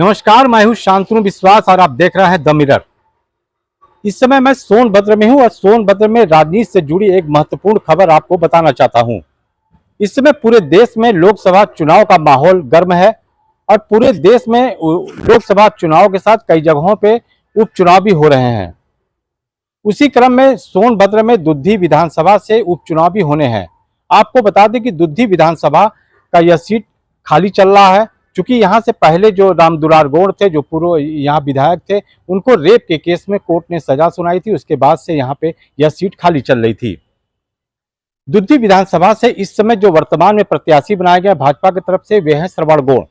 नमस्कार, मैं हूं शांतनु विश्वास और आप देख रहे हैं द मिरर। इस समय मैं सोनभद्र में हूं और सोनभद्र में राजनीति से जुड़ी एक महत्वपूर्ण खबर आपको बताना चाहता हूं। इस समय पूरे देश में लोकसभा चुनाव का माहौल गर्म है और पूरे देश में लोकसभा चुनाव के साथ कई जगहों पे उपचुनाव भी हो रहे हैं। उसी क्रम में सोनभद्र में दुद्धी विधानसभा से उपचुनाव भी होने हैं। आपको बता दें कि दुद्धी विधानसभा का यह सीट खाली चल रहा है, क्योंकि यहाँ से पहले जो राम दुलार गौड़ थे, जो पूर्व यहाँ विधायक थे, उनको रेप के केस में कोर्ट ने सजा सुनाई थी। उसके बाद से यहाँ पे यह सीट खाली चल रही थी। दुद्धी विधानसभा से इस समय जो वर्तमान में प्रत्याशी बनाया गया भाजपा की तरफ से, वे हैं श्रवण गौड़।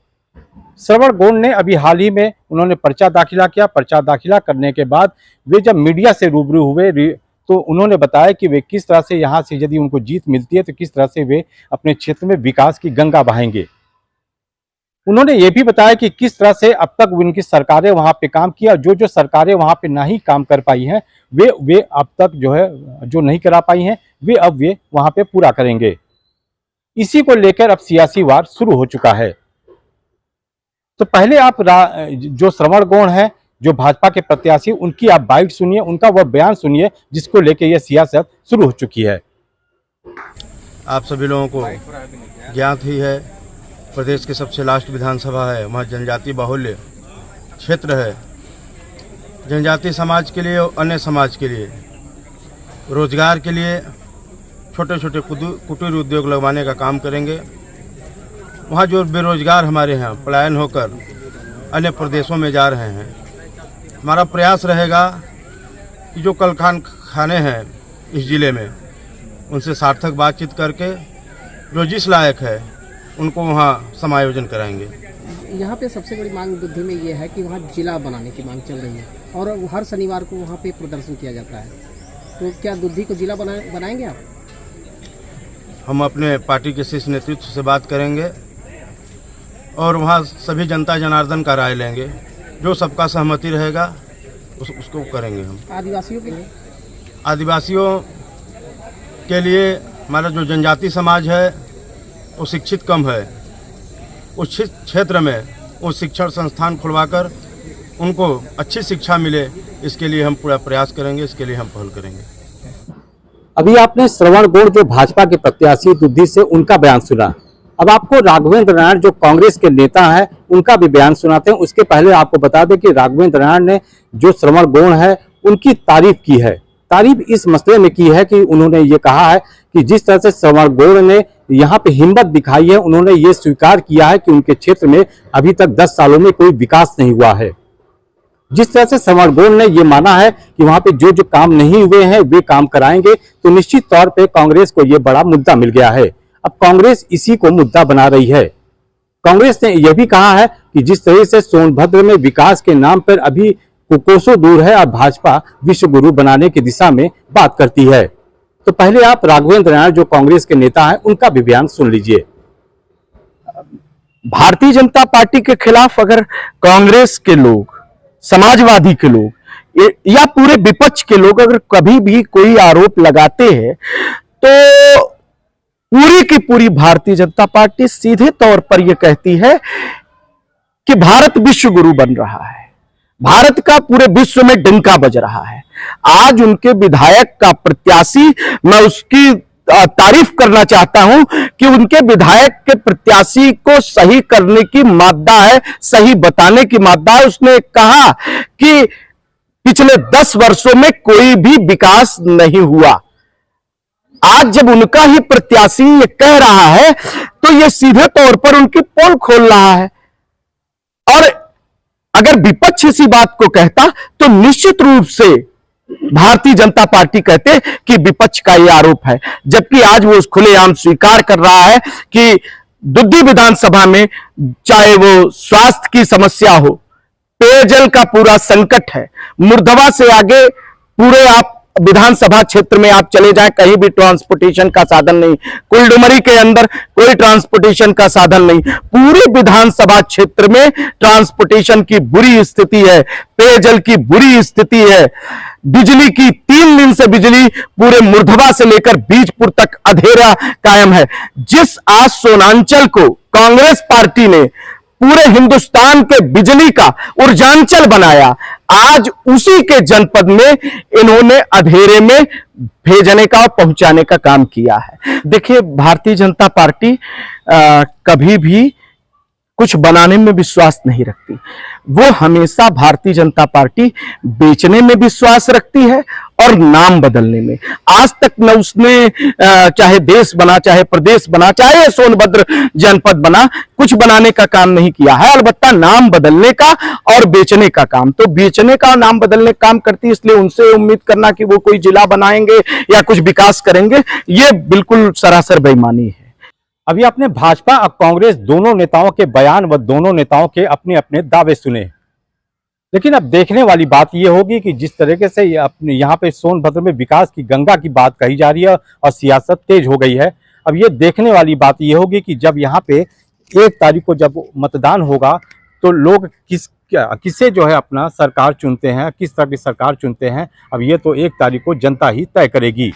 श्रवण गौड़ ने अभी हाल ही में उन्होंने पर्चा दाखिला किया। पर्चा दाखिला करने के बाद वे जब मीडिया से रूबरू हुए तो उन्होंने बताया कि वे किस तरह से यहाँ से यदि उनको जीत मिलती है तो किस तरह से वे अपने क्षेत्र में विकास की गंगा बहाएंगे। उन्होंने ये भी बताया कि किस तरह से अब तक उनकी सरकारें वहां पे काम किया, जो सरकारें वहां पे नहीं काम कर पाई हैं वे अब तक जो नहीं करा पाई हैं वे वहां पे पूरा करेंगे। इसी को लेकर अब सियासी वार शुरू हो चुका है। तो पहले आप जो श्रवण गौड़ हैं, जो भाजपा के प्रत्याशी, उनकी आप बाइट सुनिए, उनका वह बयान सुनिए जिसको लेकर यह सियासत शुरू हो चुकी है। आप सभी लोगों को ज्ञात ही है, प्रदेश की सबसे लास्ट विधानसभा है, वहाँ जनजाति बाहुल्य क्षेत्र है। जनजाति समाज के लिए और अन्य समाज के लिए रोजगार के लिए छोटे छोटे कुटीर उद्योग लगवाने का काम करेंगे। वहाँ जो बेरोजगार हमारे यहाँ पलायन होकर अन्य प्रदेशों में जा रहे हैं, हमारा प्रयास रहेगा कि जो कल खाने हैं इस ज़िले में, उनसे सार्थक बातचीत करके जो जिस लायक है उनको वहाँ समायोजन कराएंगे। यहाँ पे सबसे बड़ी मांग दुद्धी में ये है कि वहाँ जिला बनाने की मांग चल रही है और हर शनिवार को वहाँ पे प्रदर्शन किया जाता है। तो क्या दुद्धी को जिला बनाएंगे आप? हम अपने पार्टी के शीर्ष नेतृत्व से बात करेंगे और वहाँ सभी जनता जनार्दन का राय लेंगे। जो सबका सहमति रहेगा उसको करेंगे हम। आदिवासियों के लिए हमारा जो जनजाति समाज है वो शिक्षित कम है। उस क्षेत्र में वो शिक्षण संस्थान खुलवाकर उनको अच्छी शिक्षा मिले, इसके लिए हम पूरा प्रयास करेंगे, इसके लिए हम पहल करेंगे। अभी आपने श्रवण गौड़ जो भाजपा के प्रत्याशी दुद्धी से, उनका बयान सुना। अब आपको राघवेंद्र नारायण जो कांग्रेस के नेता हैं, उनका भी बयान सुनाते हैं। उसके पहले आपको बता दें कि राघवेंद्र नारायण ने जो श्रवण गौड़ है उनकी तारीफ की है। तारीफ इस मसले में की है कि उन्होंने ये कहा है कि जिस तरह से श्रवण गौड़ ने यहाँ पे हिम्मत दिखाई है, उन्होंने ये स्वीकार किया है कि उनके क्षेत्र में अभी तक 10 सालों में कोई विकास नहीं हुआ है। जिस तरह से श्रवण गौड़ ने ये माना है कि वहां पे जो काम नहीं हुए हैं वे काम कराएंगे, तो निश्चित तौर पे कांग्रेस को ये बड़ा मुद्दा मिल गया है। अब कांग्रेस इसी को मुद्दा बना रही है। कांग्रेस ने यह भी कहा है कि जिस तरह से सोनभद्र में विकास के नाम पर अभी कोसों दूर है और भाजपा विश्व गुरु बनाने की दिशा में बात करती है। तो पहले आप राघवेंद्र नारायण जो कांग्रेस के नेता हैं, उनका भी बयान सुन लीजिए। भारतीय जनता पार्टी के खिलाफ अगर कांग्रेस के लोग, समाजवादी के लोग या पूरे विपक्ष के लोग अगर कभी भी कोई आरोप लगाते हैं तो पूरी की पूरी भारतीय जनता पार्टी सीधे तौर पर यह कहती है कि भारत विश्व गुरु बन रहा है, भारत का पूरे विश्व में डंका बज रहा है। आज उनके विधायक का प्रत्याशी, मैं उसकी तारीफ करना चाहता हूं कि उनके विधायक के प्रत्याशी को सही करने की मादा है, सही बताने की मादा है। उसने कहा कि पिछले 10 वर्षों में कोई भी विकास नहीं हुआ। आज जब उनका ही प्रत्याशी ये कह रहा है तो ये सीधे तौर पर उनकी पोल खोल रहा है। और अगर विपक्ष इसी बात को कहता तो निश्चित रूप से भारतीय जनता पार्टी कहते कि विपक्ष का यह आरोप है, जबकि आज वो खुलेआम स्वीकार कर रहा है कि दुद्धी विधानसभा में चाहे वो स्वास्थ्य की समस्या हो, पेयजल का पूरा संकट है। मुर्दवा से आगे पूरे आप विधानसभा क्षेत्र में आप चले जाएं, कहीं भी ट्रांसपोर्टेशन का साधन नहीं। कुलडुमरी के अंदर कोई ट्रांसपोर्टेशन का साधन नहीं। पूरे विधानसभा क्षेत्र में ट्रांसपोर्टेशन की बुरी स्थिति है, पेयजल की बुरी स्थिति है। बिजली की 3 दिन से बिजली पूरे मुर्धवा से लेकर बीजपुर तक अंधेरा कायम है। जिस आज सोनांचल को कांग्रेस पार्टी ने पूरे हिंदुस्तान के बिजली का ऊर्जांचल बनाया, आज उसी के जनपद में इन्होंने अंधेरे में भेजने का और पहुंचाने का काम किया है। देखिए, भारतीय जनता पार्टी कभी भी कुछ बनाने में विश्वास नहीं रखती। वो हमेशा भारतीय जनता पार्टी बेचने में विश्वास रखती है और नाम बदलने में। आज तक न उसने चाहे देश बना, चाहे प्रदेश बना, चाहे सोनभद्र जनपद बना, कुछ बनाने का काम नहीं किया है, अलबत्ता नाम बदलने का और बेचने का काम। तो बेचने का और नाम बदलने का काम करती है, इसलिए उनसे उम्मीद करना कि वो कोई जिला बनाएंगे या कुछ विकास करेंगे, ये बिल्कुल सरासर बेईमानी है। अभी आपने भाजपा और कांग्रेस दोनों नेताओं के बयान व दोनों नेताओं के अपने अपने दावे सुने, लेकिन अब देखने वाली बात यह होगी कि जिस तरीके से अपने यहाँ पे सोनभद्र में विकास की गंगा की बात कही जा रही है और सियासत तेज हो गई है, अब ये देखने वाली बात यह होगी कि जब यहाँ पे 1 तारीख को जब मतदान होगा तो लोग किसे जो है अपना सरकार चुनते हैं, किस तरह की सरकार चुनते हैं, अब ये तो 1 तारीख को जनता ही तय करेगी।